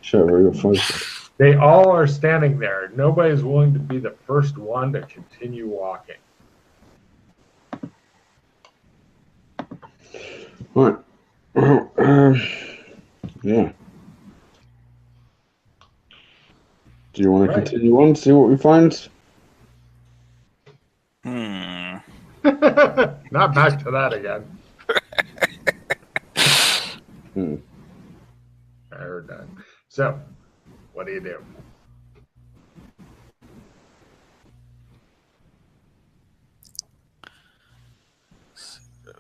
Trevor, you're focused. They all are standing there. Nobody's willing to be the first one to continue walking. Right. Yeah. Do you want to continue on, see what we find? Not back to that again. We're done. So, what do you do?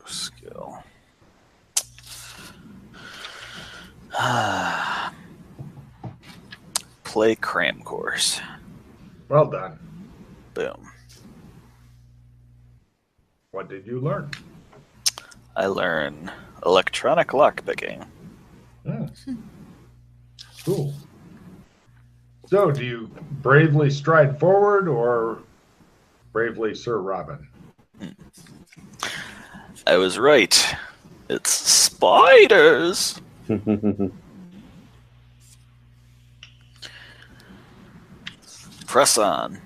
Skill. Play cram course. Well done. Boom. What did you learn? I learn electronic lockpicking. Cool. So, do you bravely stride forward or bravely Sir Robin? I was right. It's spiders. Press on.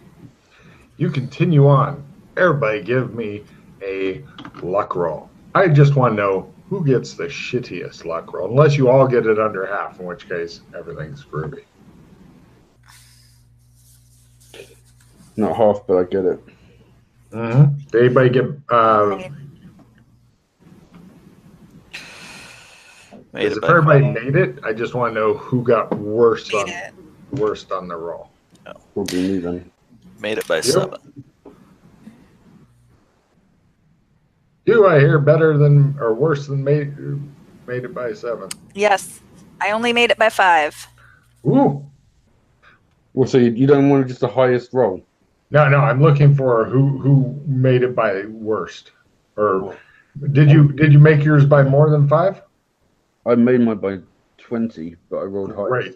You continue on. Everybody give me a luck roll. I just want to know who gets the shittiest luck roll, unless you all get it under half, in which case everything's groovy. Not half, but I get it. Did anybody get... if everybody made it, I just want to know who got worst on the roll. Oh. Probably me then. Made it by 7. Do I hear better than or worse than made it by 7? Yes. I only made it by 5. Ooh. Well, so you don't want just the highest roll? No, I'm looking for who made it by worst. Or did you make yours by more than 5? I made mine by 20, but I rolled high. Right.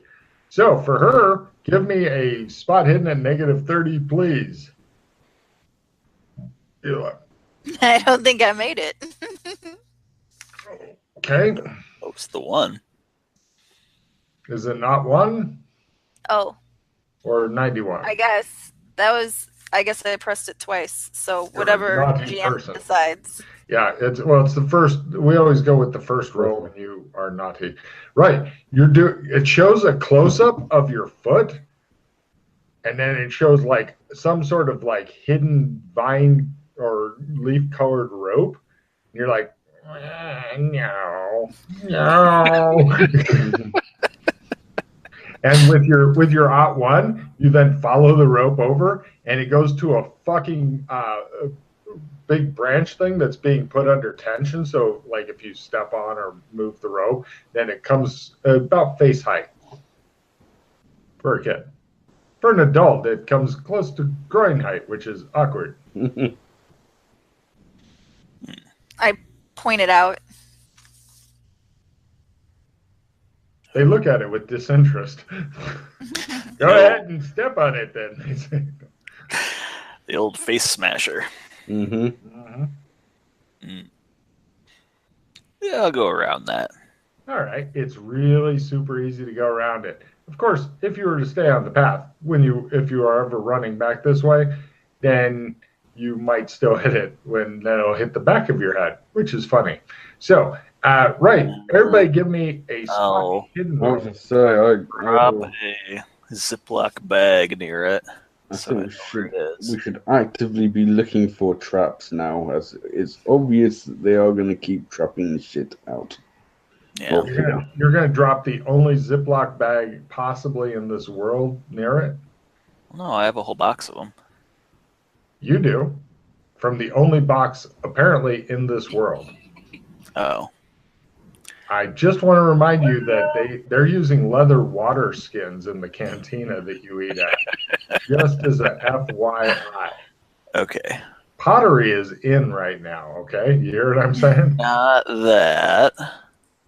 So for her, give me a spot hidden at -30, please. I don't think I made it. Okay. Oh, it's the 1. Is it not 1? Oh. Or 91? I guess I pressed it twice. So whatever GM decides. Yeah, it's the first. We always go with the first roll when you are naughty. Right. It shows a close-up of your foot, and then it shows like some sort of like hidden vine or leaf-colored rope. And you're like, no. And with your @1, you then follow the rope over, and it goes to a fucking big branch thing that's being put under tension. So, like, if you step on or move the rope, then it comes about face height for a kid. For an adult, it comes close to groin height, which is awkward. I pointed out. They look at it with disinterest. Go ahead and step on it, then. The old face smasher. Yeah, I'll go around that. All right. It's really super easy to go around it. Of course, if you were to stay on the path, if you are ever running back this way, then you might still hit it when that'll hit the back of your head, which is funny. So, right. Everybody give me a spot hidden. I was going to say, Drop a Ziploc bag near it. I think we should actively be looking for traps now, as it's obvious that they are going to keep trapping the shit out. Yeah. You're going to drop the only Ziploc bag possibly in this world near it? No, I have a whole box of them. You do. From the only box apparently in this world. Oh. I just want to remind you that they're using leather water skins in the cantina that you eat at. Just as a FYI. Okay. Pottery is in right now, okay? You hear what I'm saying? Not that.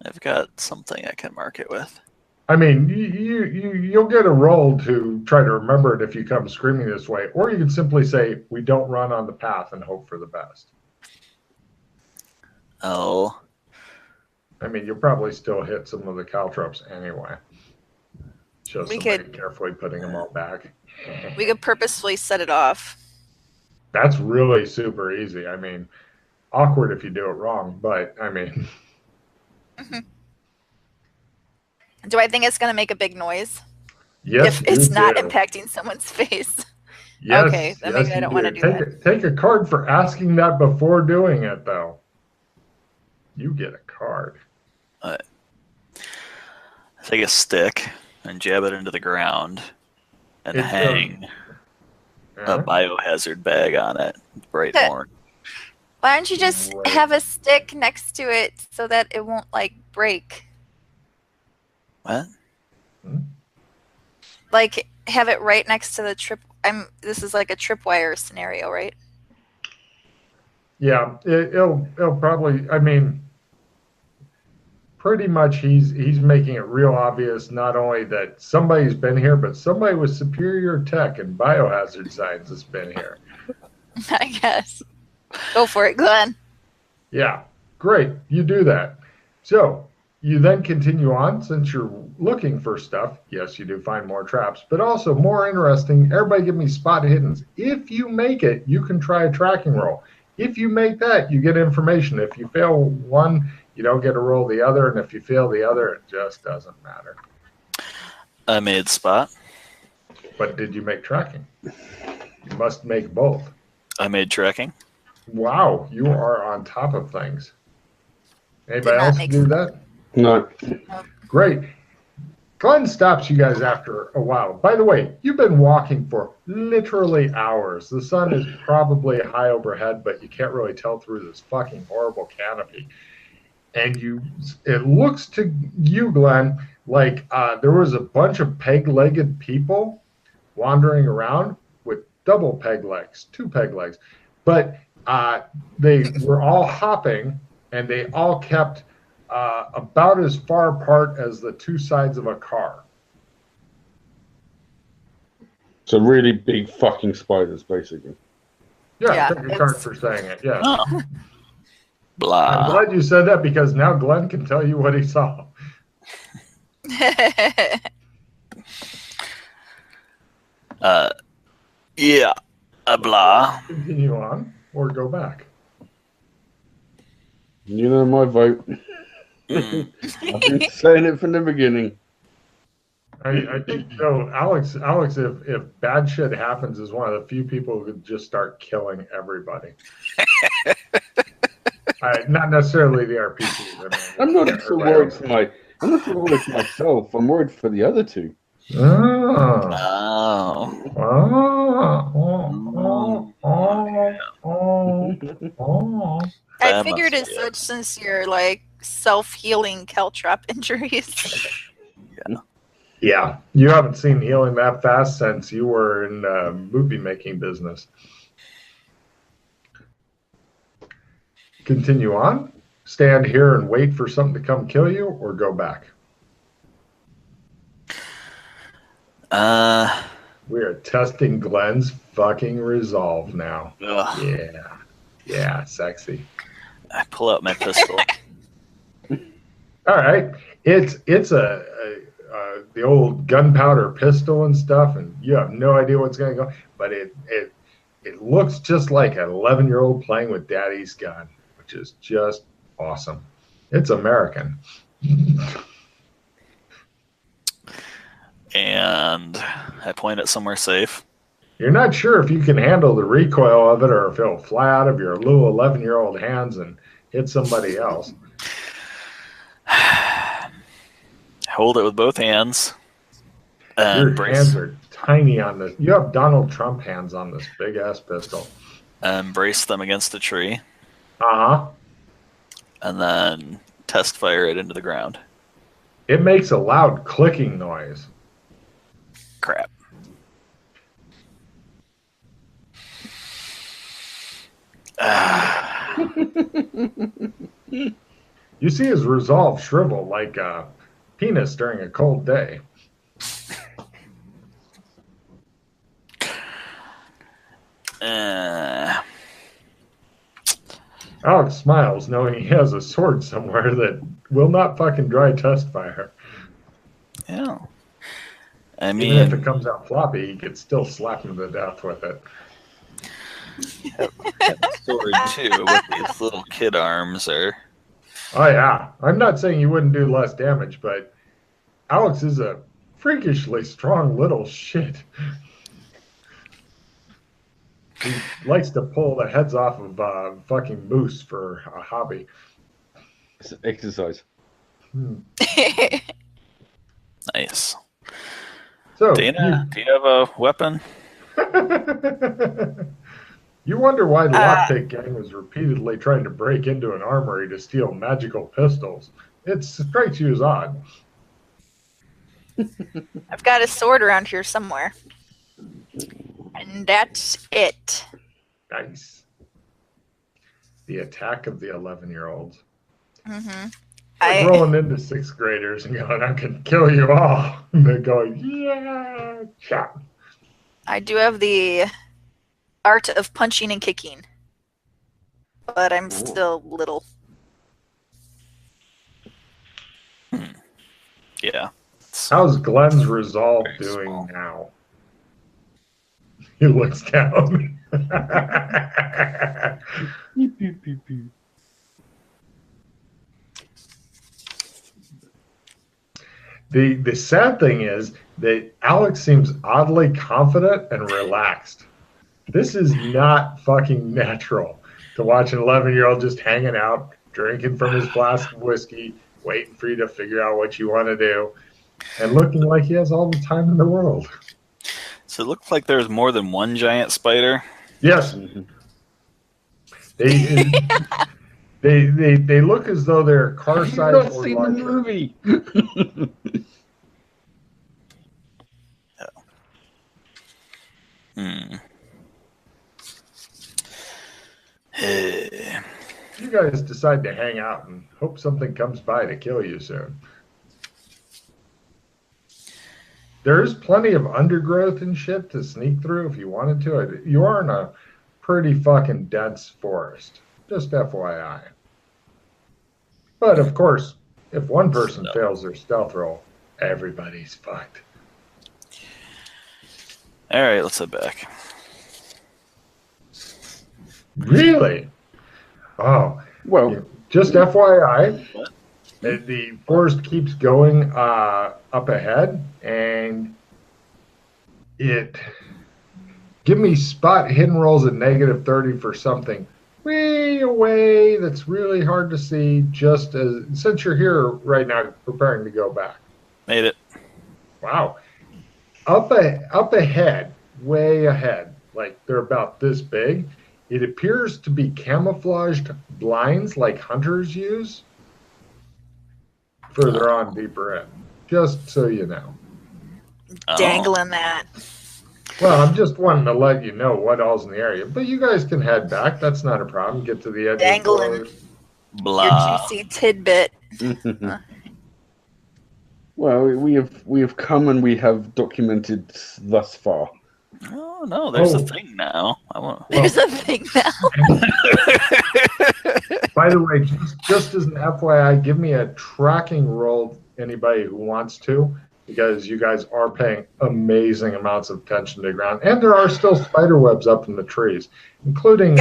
I've got something I can mark it with. I mean, you'll get a roll to try to remember it if you come screaming this way. Or you can simply say, we don't run on the path and hope for the best. Oh. I mean, you'll probably still hit some of the caltrops anyway. Just We somebody could- carefully putting them all back. We could purposefully set it off. That's really super easy. I mean, awkward if you do it wrong, but I mean. Do I think it's going to make a big noise? Yes, if it's you not do. impacting someone's face. Yes, Okay, then maybe I don't want to do that. Take a card for asking that before doing it, though. You get a card. Take a stick and jab it into the ground and It's, hang a biohazard bag on it. Bright orange. Why don't you just Right. have a stick next to it so that it won't like break? What? Like have it right next to the trip. This is like a tripwire scenario, right? Yeah, it'll probably. I mean, pretty much he's making it real obvious not only that somebody's been here, but somebody with superior tech and biohazard science has been here. I guess. Go for it, Glenn. Yeah, great. You do that. So you then continue on since you're looking for stuff. Yes, you do find more traps, but also more interesting. Everybody give me spot hiddens. If you make it, you can try a tracking roll. If you make that, you get information. If you fail one, you don't get to roll the other, and if you fail the other, it just doesn't matter. I made spot. But did you make tracking? You must make both. I made tracking. Wow, you are on top of things. Anybody not else make do that? No. Great. Glenn stops you guys after a while. By the way, you've been walking for literally hours. The sun is probably high overhead, but you can't really tell through this fucking horrible canopy. And it looks to you, Glenn, like there was a bunch of peg-legged people wandering around with double peg legs, 2 peg legs. But they were all hopping, and they all kept about as far apart as the 2 sides of a car. So really big fucking spiders, basically. Yeah, take a card for saying it, yeah. Oh. Blah. I'm glad you said that because now Glenn can tell you what he saw. Yeah. Blah. Continue on or go back. You know my vote. I've been saying it from the beginning. I think so. Alex, if bad shit happens, is one of the few people who could just start killing everybody. Not necessarily the RPGs. I mean, I'm not so worried for I'm not so worried for myself. I'm worried for the other 2. Oh. I figured as such since you're like self-healing caltrop injuries. Yeah, you haven't seen healing that fast since you were in movie making business. Continue on, stand here and wait for something to come kill you, or go back. We are testing Glenn's fucking resolve now. Ugh. Yeah, sexy. I pull out my pistol. All right, it's the old gunpowder pistol and stuff, and you have no idea what's going to go. But it looks just like an 11-year-old playing with daddy's gun, which is just awesome. It's American. And I point it somewhere safe. You're not sure if you can handle the recoil of it or if it'll fly out of your little 11-year-old hands and hit somebody else. Hold it with both hands. Your hands are tiny on this. You have Donald Trump hands on this big-ass pistol. And brace them against a tree. Uh-huh. And then test fire it into the ground. It makes a loud clicking noise. Crap. You see his resolve shrivel like a penis during a cold day. Alex smiles, knowing he has a sword somewhere that will not fucking dry test fire. Yeah. I mean, even if it comes out floppy, you could still slap him to death with it. sword too with these little kid arms or. Oh yeah, I'm not saying you wouldn't do less damage, but Alex is a freakishly strong little shit. He likes to pull the heads off of fucking moose for a hobby. It's exercise. Nice. So, Dana, do you have a weapon? You wonder why the Lockpick Gang was repeatedly trying to break into an armory to steal magical pistols. It strikes you as odd. I've got a sword around here somewhere. And that's it. Nice. The attack of the 11-year-olds. Mm-hmm. Like rolling into 6th graders and going, I can kill you all. And they're going, yeah, chop. I do have the art of punching and kicking. But I'm still little. Yeah. How's Glenn's resolve doing now? He looks down. The sad thing is that Alex seems oddly confident and relaxed. This is not fucking natural to watch an 11-year-old just hanging out, drinking from his flask of whiskey, waiting for you to figure out what you want to do, and looking like he has all the time in the world. So it looks like there's more than one giant spider. Yes. They look as though they're car size or larger. Have you not seen the movie? You guys decide to hang out and hope something comes by to kill you soon. There's plenty of undergrowth and shit to sneak through if you wanted to. You are in a pretty fucking dense forest. Just FYI. But of course, if one person fails their stealth roll, everybody's fucked. All right, let's head back. Really? Oh, well, just FYI, the forest keeps going up ahead, and give me spot hidden rolls at -30 for something way away that's really hard to see, just since you're here right now preparing to go back. Made it. Wow. Up ahead, way ahead, like they're about this big, it appears to be camouflaged blinds like hunters use further on deeper in, just so you know. Dangling that. Well, I'm just wanting to let you know what all's in the area, but you guys can head back. That's not a problem. Get to the edge Dangling of the forest. Blah. Your juicy tidbit. Well, we have come and we have documented thus far. Oh no, there's a thing now. There's a thing now. By the way, just as an FYI, give me a tracking roll, anybody who wants to, because you guys are paying amazing amounts of attention to the ground, and there are still spider webs up in the trees, including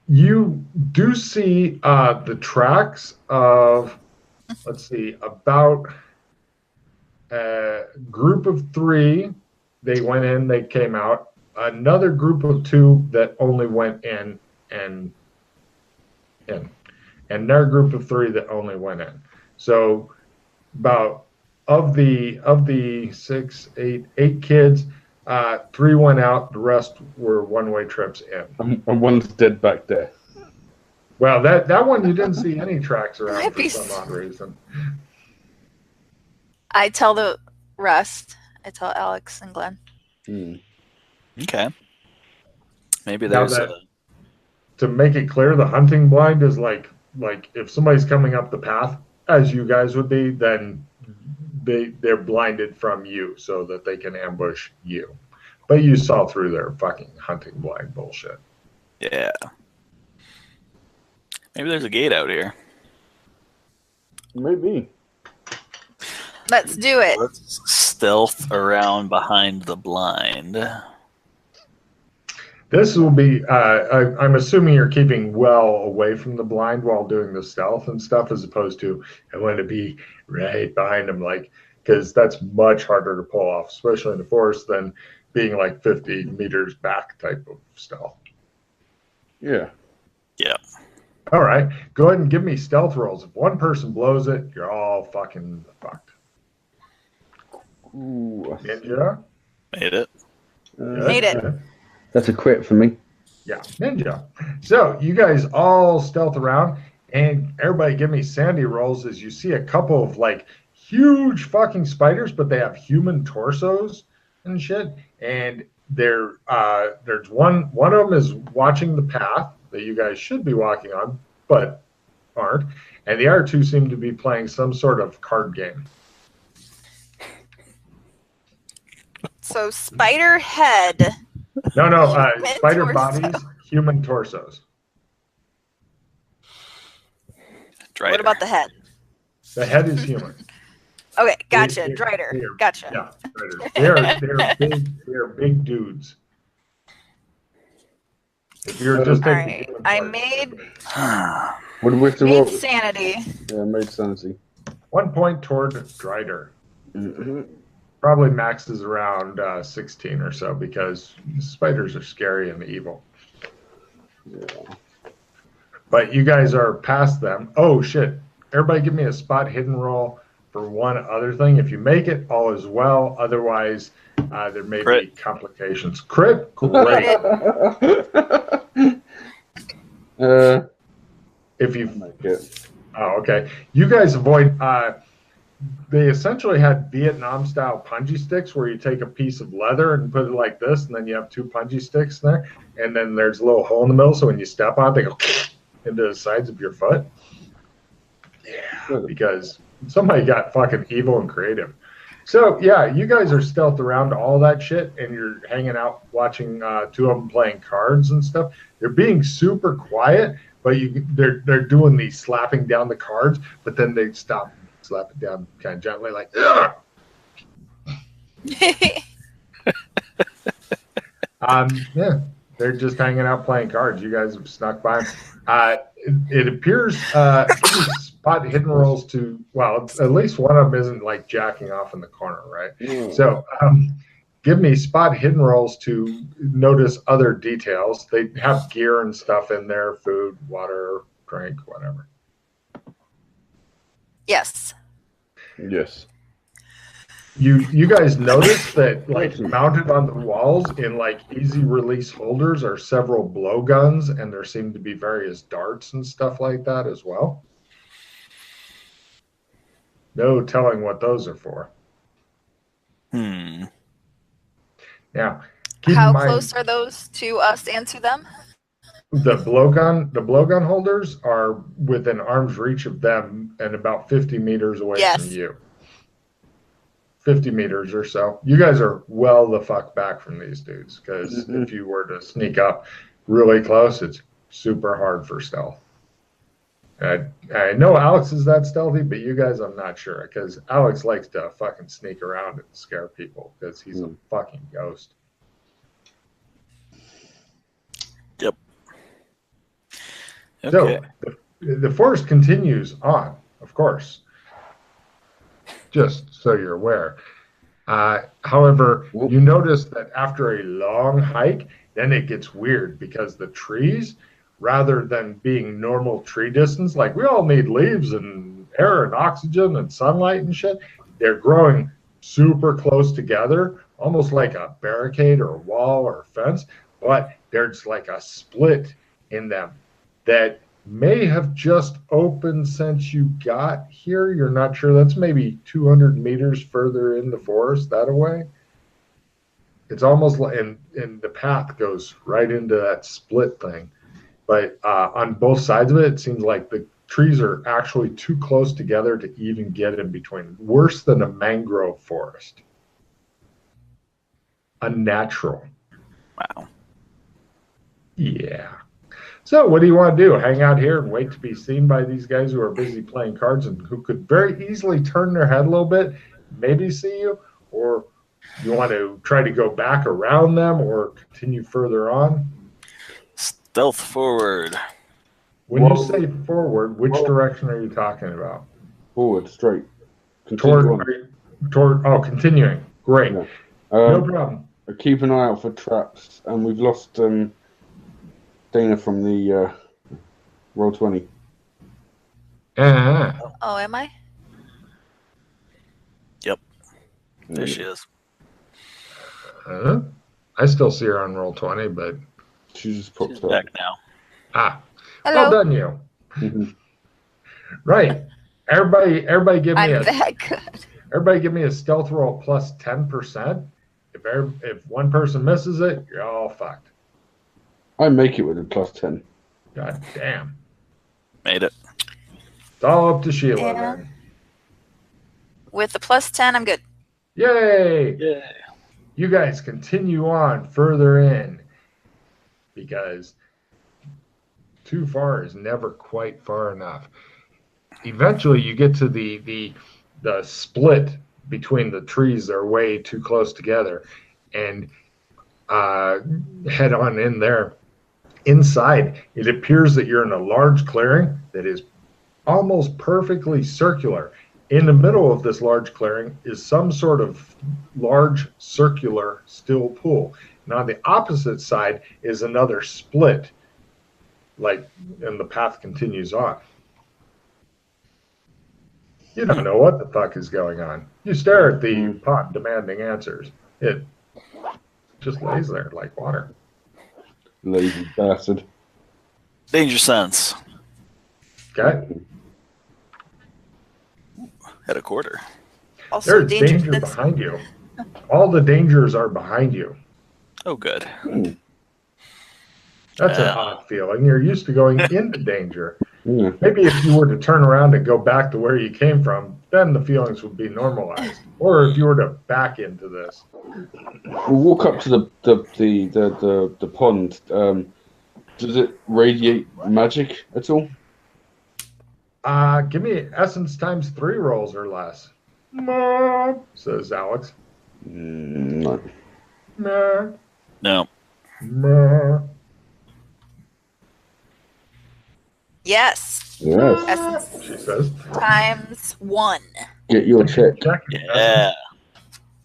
you do see the tracks of, let's see, about a group of 3. They went in, they came out. Another group of 2 that only went in and in. And another group of 3 that only went in. So about of the 6, 8 kids, 3 went out. The rest were one-way trips in. And one's dead back there. Well, that one you didn't see any tracks around for some odd reason. I tell the rest. I tell Alex and Glenn. Okay. Maybe there's to make it clear, the hunting blind is like if somebody's coming up the path, as you guys would be, then they're blinded from you so that they can ambush you. But you saw through their fucking hunting blind bullshit. Yeah. Maybe there's a gate out here. Maybe. Let's do it. Let's stealth around behind the blind. This will be, I'm assuming you're keeping well away from the blind while doing the stealth and stuff, as opposed to, I want to be right behind him, like, because that's much harder to pull off, especially in the forest, than being like 50 meters back type of stealth. Yeah. Yeah. All right, go ahead and give me stealth rolls. If one person blows it, you're all fucking fucked. Ooh. Ninja? Made it. Made it. That's a crit for me. Yeah, ninja. So you guys all stealth around, and everybody give me sandy rolls as you see a couple of like huge fucking spiders, but they have human torsos and shit. And there's one of them is watching the path that you guys should be walking on, but aren't. And the other two seem to be playing some sort of card game. So spider head. No, Human spider torso. bodies, human torsos. Drider. What about the head? The head is human. Okay, gotcha. They- Drider. they are- Gotcha. Yeah, Driders. They're big dudes. If you're just All taking right. human I parts, made What do we have to roll? sanity. Yeah, made sanity. 1 point toward Drider. Mm-hmm. Probably maxes around 16 or so because spiders are scary and evil. Yeah. But you guys are past them. Oh shit! Everybody, give me a spot hidden roll for one other thing. If you make it, all is well. Otherwise, there may be Crit. complications. Crit, great. If you Make it. Oh, okay. You guys avoid. They essentially had Vietnam-style punji sticks, where you take a piece of leather and put it like this, and then you have two punji sticks there, and then there's a little hole in the middle, so when you step on it, they go into the sides of your foot. Yeah, because somebody got fucking evil and creative. So yeah, you guys are stealthed around all that shit, and you're hanging out watching two of them playing cards and stuff. They're being super quiet, but they're doing these slapping down the cards, but then they stop, slap it down kind of gently, like. Ugh! Yeah, they're just hanging out playing cards. You guys have snuck by. It appears spot hidden rolls to, well, at least one of them isn't like jacking off in the corner, right? Yeah. So give me spot hidden rolls to notice other details. They have gear and stuff in there, food, water, drink, whatever. Yes. Yes. You guys notice that like mounted on the walls in like easy release holders are several blowguns, and there seem to be various darts and stuff like that as well. No telling what those are for. Now, keep How in mind, close are those to us and to them? the blowgun holders are within arm's reach of them and about 50 meters away Yes. from you. 50 meters or so. You guys are well the fuck back from these dudes, because if you were to sneak up really close, it's super hard for stealth. I know Alex is that stealthy, but you guys, I'm not sure, because Alex likes to fucking sneak around and scare people because he's a fucking ghost. Yep. Okay. So the forest continues on, of course, just so you're aware. However, you notice that after a long hike, then it gets weird because the trees, rather than being normal tree distance, like we all need leaves and air and oxygen and sunlight and shit, they're growing super close together, almost like a barricade or a wall or a fence, but there's like a split in them that may have just opened since you got here. You're not sure. That's maybe 200 meters further in the forest that way. It's almost like, and the path goes right into that split thing. But on both sides of it, it seems like the trees are actually too close together to even get in between. Worse than a mangrove forest. Unnatural. Wow. Yeah. So what do you want to do? Hang out here and wait to be seen by these guys who are busy playing cards and who could very easily turn their head a little bit maybe see you, or you want to try to go back around them or continue further on? Stealth forward. When you say forward, which direction are you talking about? Forward, straight. Continuing. Continuing. Great. Yeah. No problem. Keep an eye out for traps, and we've lost Dana from the Roll20. Oh, am I? Yep. There she is. I still see her on Roll20, but She just popped She's up. back now. Hello. Well done, you. Mm-hmm. Right. Everybody give me I'm that good. Everybody give me a stealth roll plus 10%. If one person misses it, you're all fucked. I make it with a plus 10. God damn. Made it. It's all up to Sheila Yeah. then. With the plus 10, I'm good. Yay! Yeah. You guys continue on further in because too far is never quite far enough. Eventually you get to the split between the trees. They're way too close together, and head on in there. Inside, it appears that you're in a large clearing that is almost perfectly circular. In the middle of this large clearing is some sort of large circular still pool. And on the opposite side is another split, and the path continues on. You don't know what the fuck is going on. You stare at the pot demanding answers. It just lays there like water. Lazy bastard. Danger sense. Okay? At a quarter. Also, There's danger danger sense. behind you. All the dangers are behind you. Oh, good. That's an odd feeling. You're used to going into danger. Yeah. Maybe if you were to turn around and go back to where you came from, then the feelings would be normalized. Or if you were to back into this. We'll walk up to the pond. Does it radiate magic at all? Give me essence times 3 rolls or less. Mom, says Alex. No. Meh, No. meh. Yes. Yes. Essence She says. times 1. Get your check. Yeah.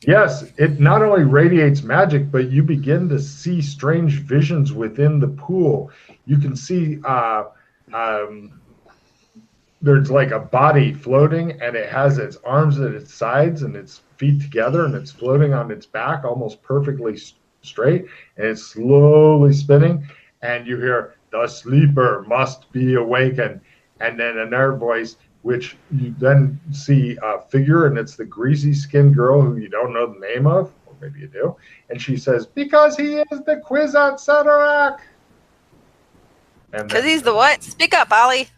Yes, it not only radiates magic, but you begin to see strange visions within the pool. You can see there's like a body floating, and it has its arms at its sides and its feet together, and it's floating on its back almost perfectly straight, and it's slowly spinning, and you hear, "The sleeper must be awakened," and then another voice, which you then see a figure, and it's the greasy-skinned girl who you don't know the name of, or maybe you do, and she says, "Because he is the Kwisatz Haderach." Because he's the what? Speak up, Ollie.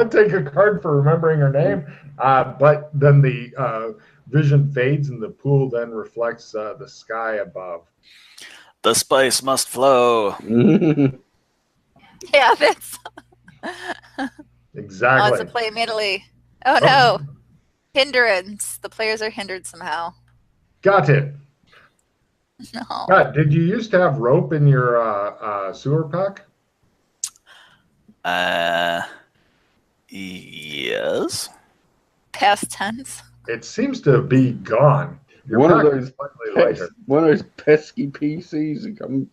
Take a card for remembering her name. But then the vision fades, and the pool then reflects the sky above. The spice must flow. Yeah, that's. Exactly. Oh, it's a play in Italy. Oh, no. Hindrance. The players are hindered somehow. Got it. No. God, did you used to have rope in your sewer pack? Yes. Past tense. It seems to be gone. Your One of pack those is slightly lighter. One of those pesky PCs that come.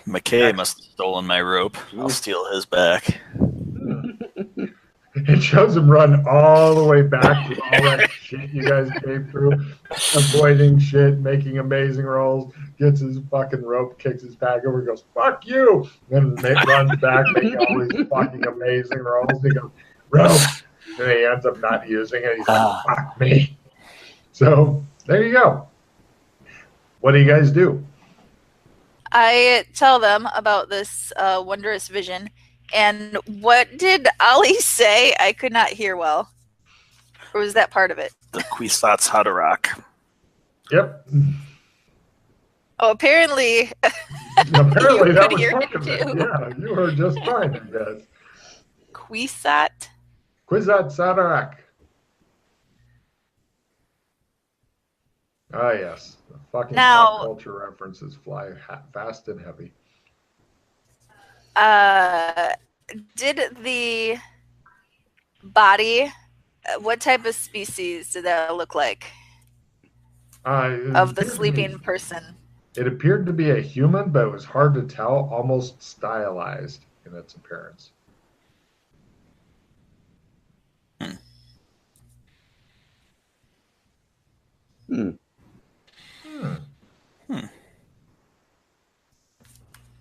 McKay must have stolen my rope. I'll steal his back. It shows him run all the way back to all that shit you guys came through, avoiding shit, making amazing rolls, gets his fucking rope, kicks his pack over, goes, "Fuck you!" Then runs back, making all these fucking amazing rolls. He goes, "Rope!" And he ends up not using it. He's like, "Fuck me." So, there you go. What do you guys do? I tell them about this wondrous vision. And what did Ali say? I could not hear well. Or was that part of it? The Kwisatz Haderach. Yep. Oh, apparently. Apparently that was hear part it of it. too. Yeah, you were just fine, I guess. Kwisatz Kwisatz Haderach. Ah, yes. The fucking Now- pop culture references fly fast and heavy. Did the body, what type of species did that look like of the sleeping person? It appeared to be a human, but it was hard to tell, almost stylized in its appearance. Hmm.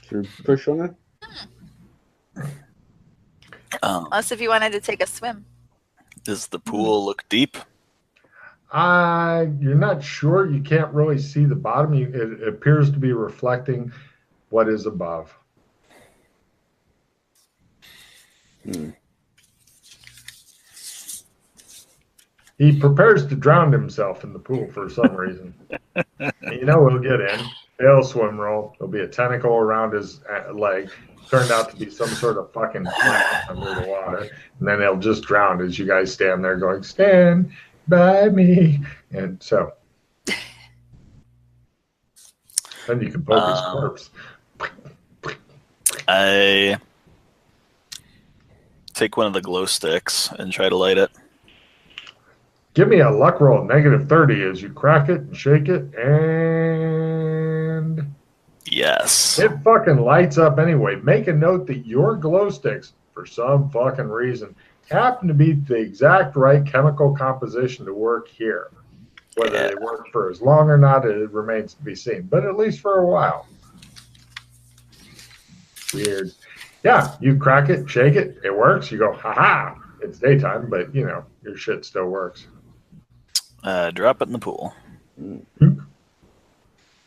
Should we push on it? Unless if you wanted to take a swim. Does the pool look deep? You're not sure. You can't really see the bottom. It appears to be reflecting what is above. He prepares to drown himself in the pool for some reason. And he'll get in. He'll swim roll. There'll be a tentacle around his leg. Turned out to be some sort of fucking plant under the water. And then he'll just drown as you guys stand there going, stand by me. And so then you can poke his corpse. I take one of the glow sticks and try to light it. Give me a luck roll, -30, as you crack it and shake it, and Yes. it fucking lights up anyway. Make a note that your glow sticks, for some fucking reason, happen to be the exact right chemical composition to work here. Whether they work for as long or not, it remains to be seen, but at least for a while. Weird. Yeah, you crack it, shake it, it works. You go, ha-ha, it's daytime, but, your shit still works. Drop it in the pool.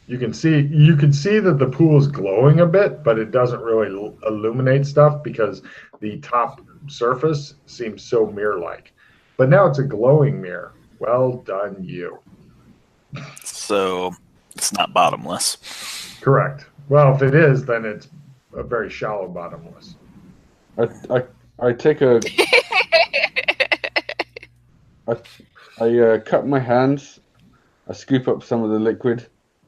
You can see that the pool is glowing a bit, but it doesn't really illuminate stuff because the top surface seems so mirror-like. But now it's a glowing mirror. Well done, you. So it's not bottomless. Correct. Well, if it is, then it's a very shallow bottomless. I take a. I cut my hands. I scoop up some of the liquid.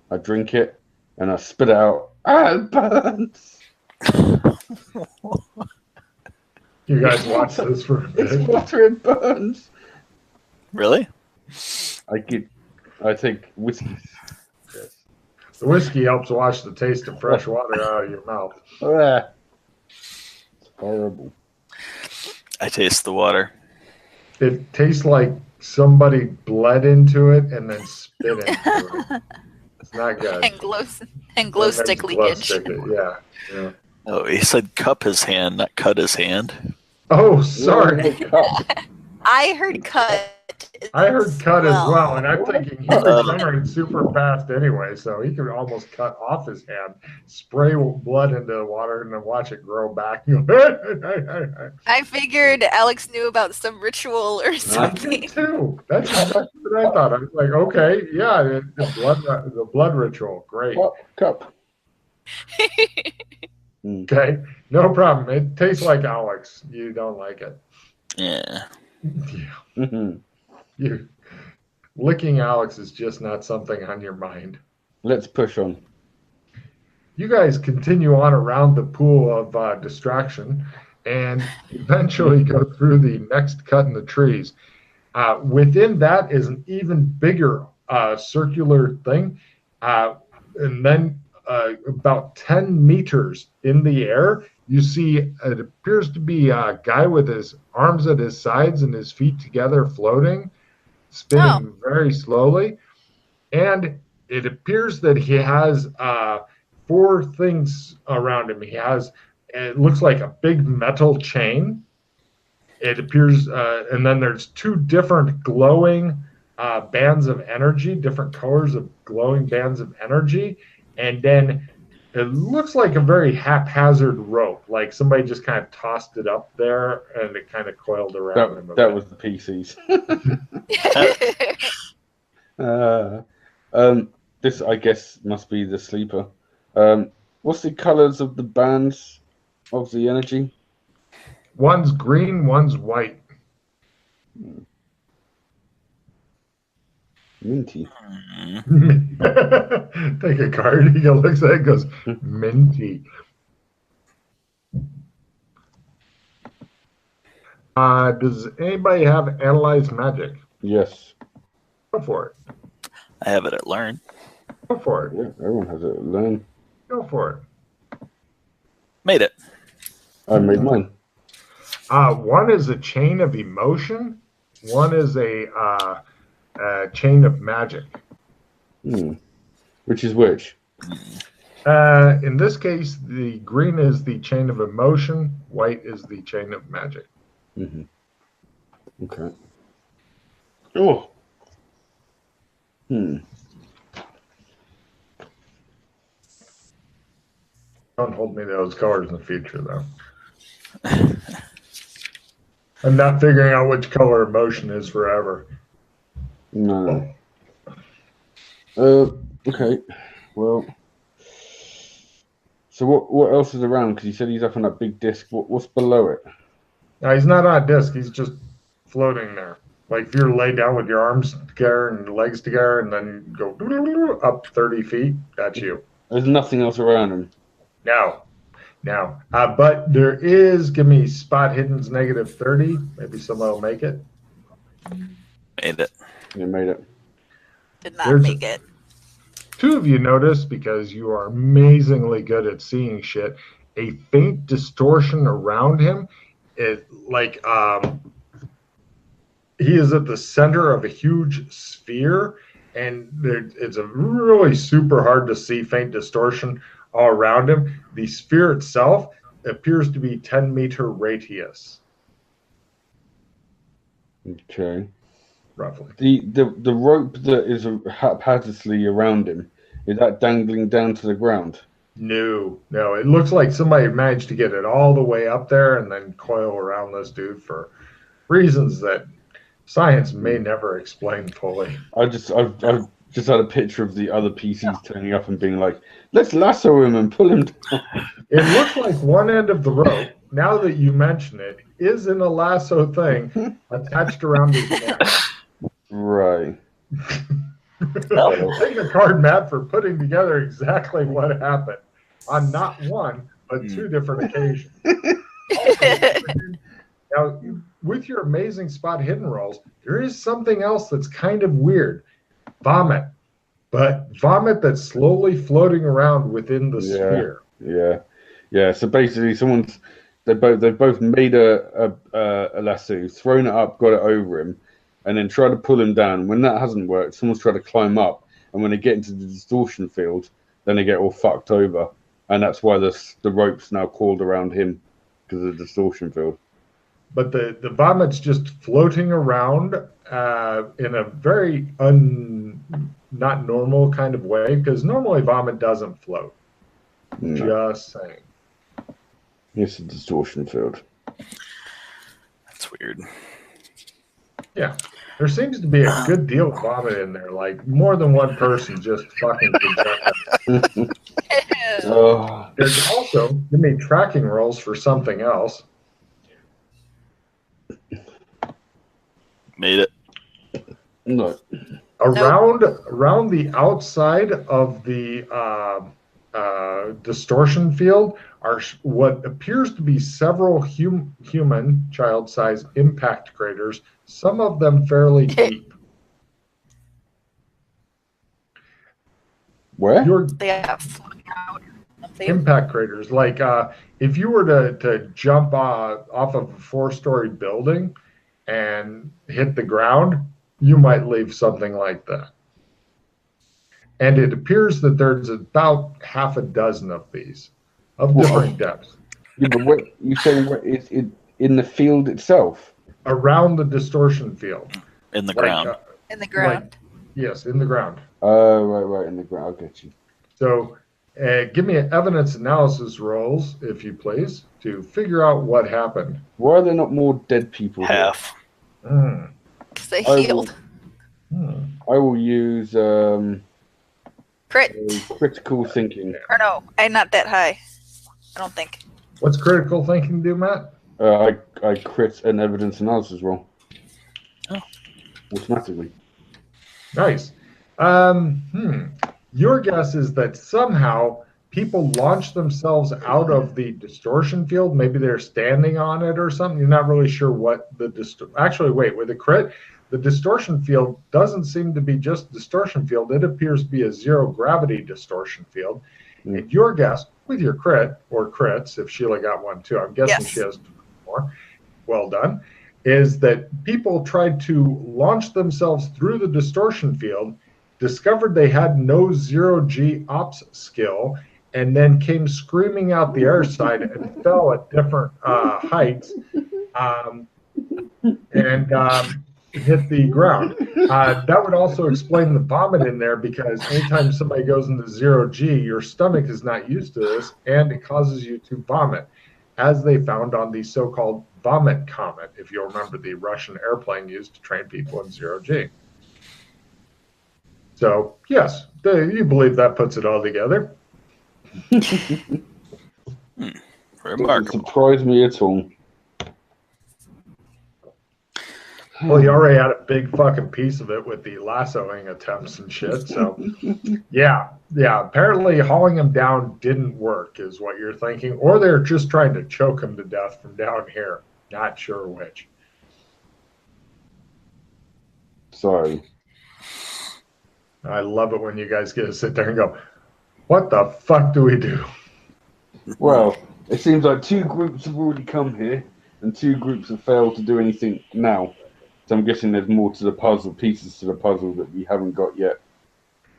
I drink it, and I spit it out. Ah, it burns. You guys watch this for a It's bit. water. It burns. Really? I take whiskey. Yes. The whiskey helps wash the taste of fresh water out of your mouth. Ah. It's horrible. I taste the water. It tastes like somebody bled into it and then spit into it. It's not good. And glow stick And then glow leakage. stick it, yeah. Oh, he said cup his hand, not cut his hand. Oh, sorry. I heard cut. I heard cut as well, and I'm thinking he's recovering super fast anyway, so he could almost cut off his hand, spray blood into the water, and then watch it grow back. I figured Alex knew about some ritual or I something. did too. That's exactly what I thought. I was like, okay, yeah, the blood ritual, great. Cup. Okay, no problem. It tastes like Alex. You don't like it. Yeah. Mm-hmm. Licking Alex is just not something on your mind. Let's push on. You guys continue on around the pool of distraction and eventually go through the next cut in the trees. Within that is an even bigger circular thing. And then about 10 meters in the air, you see it appears to be a guy with his arms at his sides and his feet together floating, spinning very slowly. And it appears that he has 4 things around him. He has, it looks like a big metal chain. It appears, and then there's 2 different glowing bands of energy, different colors of glowing bands of energy. And then it looks like a very haphazard rope, like somebody just kind of tossed it up there and it kind of coiled around him. That was the PCs. This, I guess, must be the sleeper. What's the colors of the bands of the energy? One's green, one's white. Minty. Take a card. He looks at it and goes, minty. Does anybody have Analyze Magic? Yes. Go for it. I have it at learn. Go for it. Yeah, everyone has it. Learn. Go for it. Made it. I made mine. One is a chain of emotion. One is a chain of magic. Which is which? In this case, the green is the chain of emotion. White is the chain of magic. Okay. Oh. Don't hold me to those colors in the future, though. I'm not figuring out which color emotion is forever. No. Okay. Well. So what else is around? Because you said he's up on that big disc. What's below it? No, he's not on a disc. He's just floating there. Like if you're laid down with your arms together and legs together and then go up 30 feet, that's you. There's nothing else around him. No. But there is, give me spot hidden's negative 30. Maybe someone will make it. Made it. You made it. Did not make it. Two of you notice, because you are amazingly good at seeing shit, a faint distortion around him. It like he is at the center of a huge sphere, and it's a really super hard to see faint distortion all around him. The sphere itself appears to be 10-meter radius. Okay. Roughly. The rope that is haphazardly around him, is that dangling down to the ground? No. It looks like somebody managed to get it all the way up there and then coil around this dude for reasons that science may never explain fully. I've just had a picture of the other PCs turning up and being like, let's lasso him and pull him down. It looks like one end of the rope, now that you mention it, is in a lasso thing attached around his neck. Right. Take a card, Matt, for putting together exactly what happened on not one, but two different occasions. Now, with your amazing spot hidden rolls, there is something else that's kind of weird. Vomit. But vomit that's slowly floating around within the sphere. Yeah. So basically, they've both made a lasso, thrown it up, got it over him, and then tried to pull him down. When that hasn't worked, someone's tried to climb up, and when they get into the distortion field, then they get all fucked over, and that's why the rope's now coiled around him because of the distortion field. But the vomit's just floating around in a very not normal kind of way, because normally vomit doesn't float. No. Just saying. It's a distortion field. That's weird. Yeah. There seems to be a good deal of vomit in there. Like, more than one person just fucking projected. There's also, give me tracking rolls for something else. Made it. No. Around the outside of the distortion field are what appears to be several human child-sized impact craters, some of them fairly deep. Where? Impact craters. Like if you were to jump off of a 4-story building and hit the ground, you might leave something like that. And it appears that there's about half a dozen of these, of different depths. Yeah, but what you saying? It's in the field itself? Around the distortion field. In the ground. In the ground. Yes, in the ground. Right, in the ground. I'll get you. So give me evidence analysis rolls, if you please, to figure out what happened. Why are there not more dead people Half. here? Because they healed. I will use critical thinking. Or no, I'm not that high. I don't think. What's critical thinking do, Matt? I crit an evidence analysis roll. Oh. Automatically. Nice. Your guess is that somehow people launch themselves out of the distortion field. Maybe they're standing on it or something. You're not really sure what actually, wait, with the crit, the distortion field doesn't seem to be just distortion field. It appears to be a zero gravity distortion field. And your guess with your crit or crits, if Sheila got one too, I'm guessing she has two more. Well done. Is that people tried to launch themselves through the distortion field, discovered they had no zero-G ops skill, and then came screaming out the air side and fell at different heights and hit the ground. That would also explain the vomit in there, because anytime somebody goes into zero-G, your stomach is not used to this, and it causes you to vomit, as they found on the so-called vomit comet, if you'll remember the Russian airplane used to train people in zero-G. So, yes, you believe that puts it all together. Remarkable. Doesn't surprise me at all. Well, you already had a big fucking piece of it with the lassoing attempts and shit. So, yeah. Apparently, hauling him down didn't work, is what you're thinking, or they're just trying to choke him to death from down here. Not sure which. Sorry. I love it when you guys get to sit there and go, "What the fuck do we do?" Well, it seems like two groups have already come here, and two groups have failed to do anything now. So I'm guessing there's more to the puzzle, pieces to the puzzle that we haven't got yet.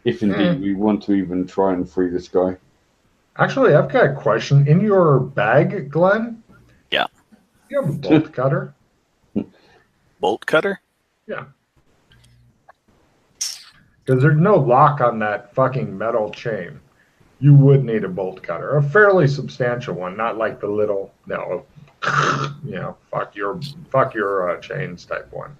If indeed we want to even try and free this guy. Actually, I've got a question. In your bag, Glenn? Yeah. You have a bolt cutter? Bolt cutter? Yeah. Because there's no lock on that fucking metal chain. You would need a bolt cutter. A fairly substantial one, not like the little, fuck your chains type one.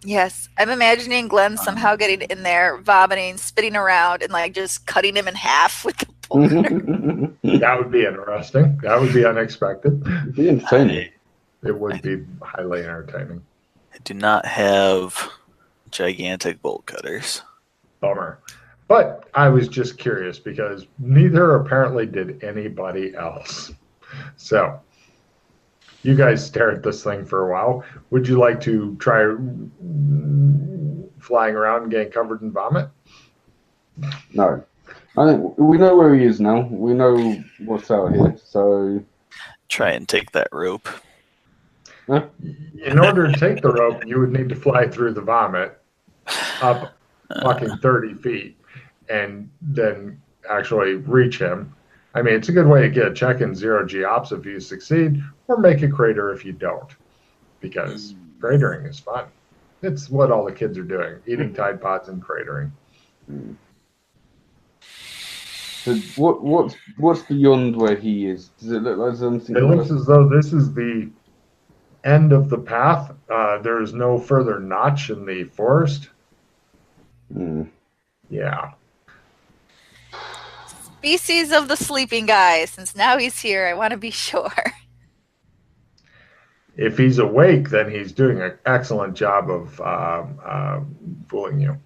Yes, I'm imagining Glenn somehow getting in there, vomiting, spitting around, and like just cutting him in half with the bolt cutter. That would be interesting. That would be unexpected. It'd be entertaining. It would be highly entertaining. I do not have gigantic bolt cutters. Bummer. But I was just curious because neither apparently did anybody else. So you guys stare at this thing for a while. Would you like to try flying around and getting covered in vomit? No. I think we know where he is now. We know what's out here. So try and take that rope. Huh? In order to take the rope, you would need to fly through the vomit up fucking 30 feet and then actually reach him. I mean, it's a good way to get a check in zero-G ops if you succeed, or make a crater if you don't, because cratering is fun. It's what all the kids are doing, eating Tide Pods and cratering. So what's beyond where he is? Does it look like something? It looks as though this is the end of the path. There is no further notch in the forest. Yeah. Species of the sleeping guy. Since now he's here, I want to be sure. If he's awake, then he's doing an excellent job of fooling you.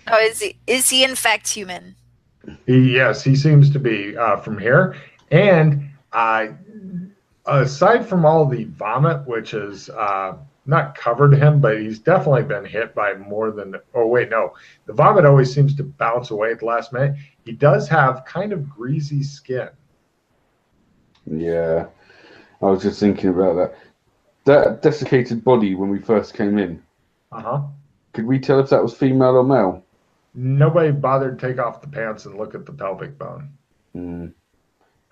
Oh, is he in fact human? Yes, he seems to be from here. And aside from all the vomit, which has not covered him, but he's definitely been hit by more than... Oh, wait, no. The vomit always seems to bounce away at the last minute. He does have kind of greasy skin. Yeah. I was just thinking about that. That desiccated body when we first came in. Uh-huh. Could we tell if that was female or male? Nobody bothered to take off the pants and look at the pelvic bone. Yeah,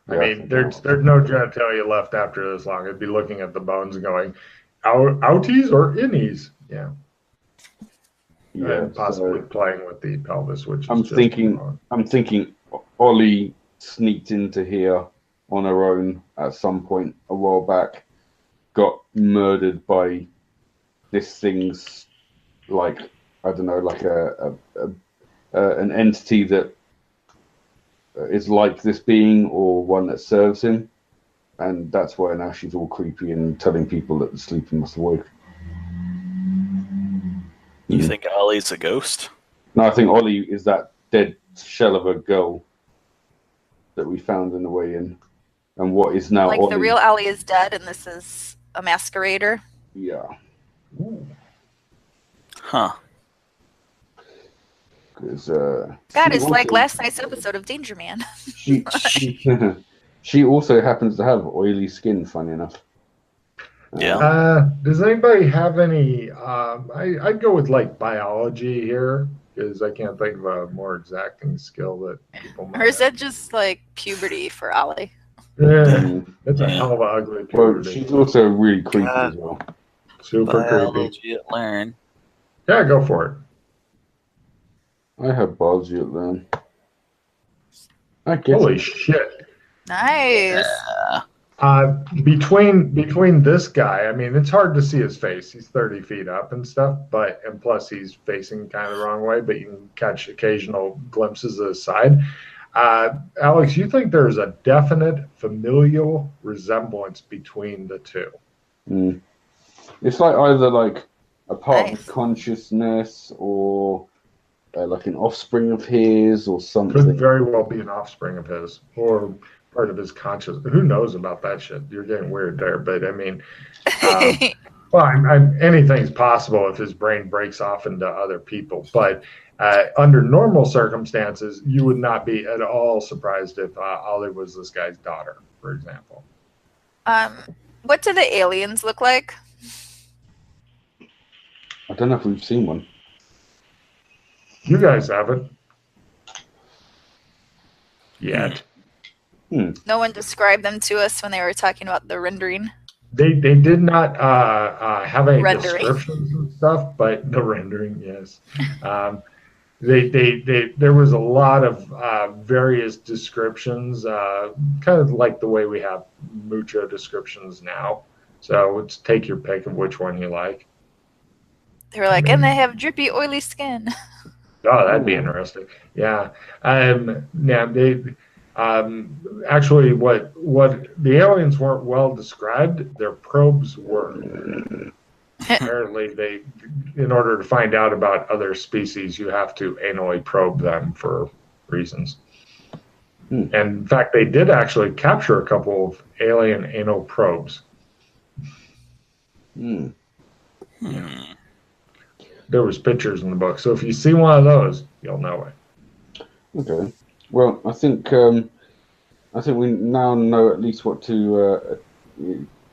I mean, there's no genitalia left after this long. It'd be looking at the bones and going, outies or innies? Yeah. And possibly playing with the pelvis, which is I'm thinking Ollie sneaked into here on her own at some point a while back, got murdered by this thing's, like, I don't know, like an entity that is like this being or one that serves him, and that's why now she's all creepy and telling people that the sleeper must have woke. You think Ollie's a ghost? No, I think Ollie is that dead shell of a girl that we found in the way in. And what is now Like Ollie. the real Ollie is dead and this is a masquerader. Yeah. Huh. Because God, it's like last night's episode of Danger Man. she also happens to have oily skin, funny enough. Yeah. Does anybody have any? I'd go with like biology here because I can't think of a more exacting skill that people might. Or is that just like puberty for Ollie? Yeah, it's a hell of a ugly Well, puberty. she's also really creepy as well. Super creepy. Biology at Learn. Yeah, go for it. I have biology at Learn. I guess. Holy shit. Nice. Between this guy, I mean, it's hard to see his face. He's 30 feet up and stuff, and plus he's facing kind of the wrong way, but you can catch occasional glimpses of his side. Alex, you think there's a definite familial resemblance between the two? It's like either like a part of his consciousness or like an offspring of his or something. Could very well be an offspring of his or part of his consciousness. Who knows about that shit? You're getting weird there, but I mean, anything's possible if his brain breaks off into other people. But under normal circumstances, you would not be at all surprised if Ollie was this guy's daughter, for example. What do the aliens look like? I don't know if we've seen one. You guys haven't yet. No one described them to us when they were talking about the rendering. They did not have any Rendering. descriptions and stuff, but the rendering, yes. There was a lot of various descriptions, kind of like the way we have mucho descriptions now. So let's take your pick of which one you like. They were like, and they have drippy, oily skin. Oh, that'd be interesting. Yeah. Actually, what the aliens weren't well described. Their probes were. Apparently, in order to find out about other species, you have to anally probe them for reasons. And in fact, they did actually capture a couple of alien anal probes. There was pictures in the book, so if you see one of those, you'll know it. Okay. Well, I think we now know at least what to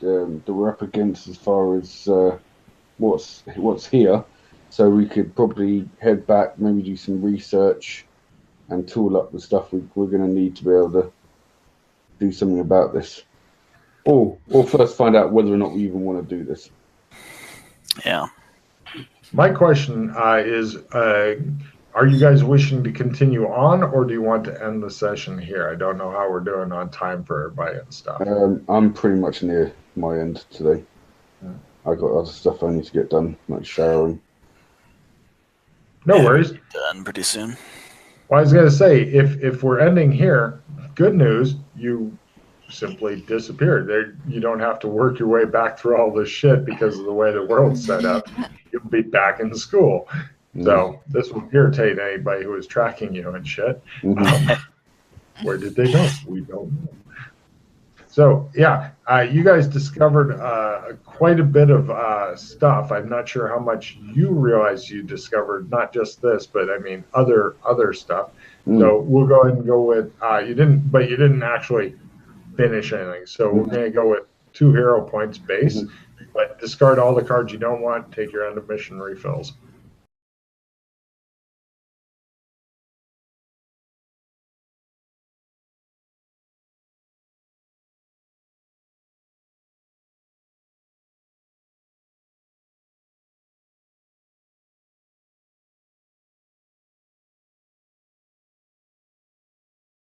that we're up against as far as what's here. So we could probably head back, maybe do some research, and tool up the stuff we're going to need to be able to do something about this. Or first find out whether or not we even want to do this. Yeah. My question is, are you guys wishing to continue on, or do you want to end the session here? I don't know how we're doing on time for everybody and stuff. I'm pretty much near my end today. I got other stuff I need to get done, like showering. No worries. Done pretty soon. Well, I was going to say, if we're ending here, good news, you simply disappeared. You don't have to work your way back through all this shit because of the way the world's set up. You'll be back in school. So this will irritate anybody who is tracking you and shit. Where did they go? We don't know. So, yeah, you guys discovered quite a bit of stuff. I'm not sure how much you realize you discovered, not just this, but I mean other stuff. So we'll go ahead and go with you didn't actually finish anything. So we're going to go with 2 hero points base, but discard all the cards you don't want. Take your end of mission refills.